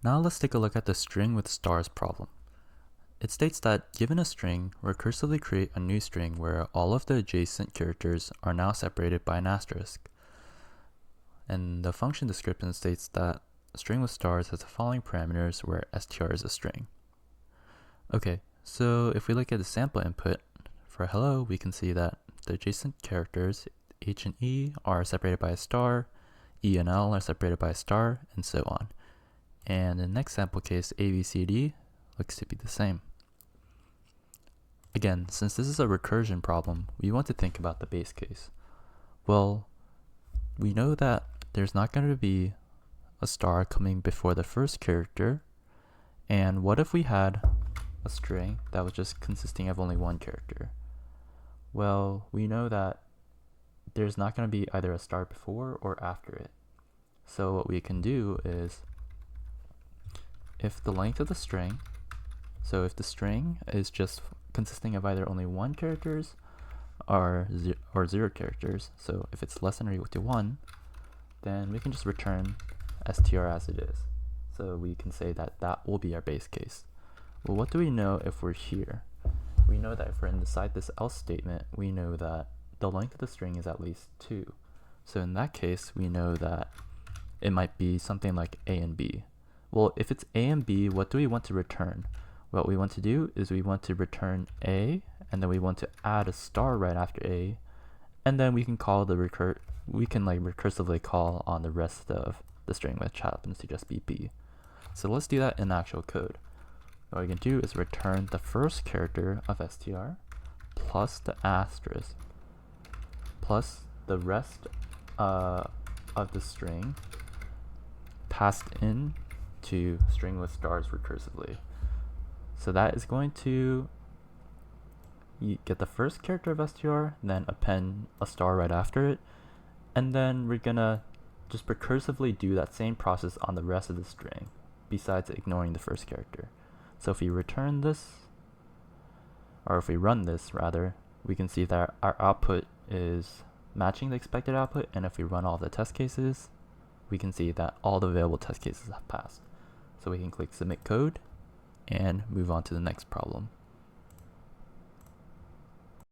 Now let's take a look at the string with stars problem. It states that given a string, recursively create a new string where all of the adjacent characters are now separated by an asterisk. And the function description states that a string with stars has the following parameters where str is a string. Okay, so if we look at the sample input for hello, we can see that the adjacent characters H and E are separated by a star, E and L are separated by a star, and so on. And in the next sample case, A, B, C, D looks to be the same. Again, since this is a recursion problem, we want to think about the base case. Well, we know that there's not going to be a star coming before the first character, and what if we had a string that was just consisting of only one character? Well, we know that there's not going to be either a star before or after it. So what we can do is, if the length of the string, so if the string is just consisting of either only one characters or zero characters, so if it's less than or equal to 1, then we can just return str as it is. So we can say that that will be our base case. Well, what do we know if we're here? We know that if we're inside this else statement, we know that the length of the string is at least 2. So in that case, we know that it might be something like A and B. Well, if it's A and B, what do we want to return? What we want to do is we want to return A, and then we want to add a star right after A, and then we can call the recursively call on the rest of the string, which happens to just be B. So let's do that in actual code. What we can do is return the first character of str plus the asterisk plus the rest of the string passed in to string with stars recursively. So that is going to get the first character of str, then append a star right after it, and then we're gonna just recursively do that same process on the rest of the string, besides ignoring the first character. So if we return this, or if we run this rather, we can see that our output is matching the expected output, and if we run all the test cases, we can see that all the available test cases have passed. So we can click submit code and move on to the next problem.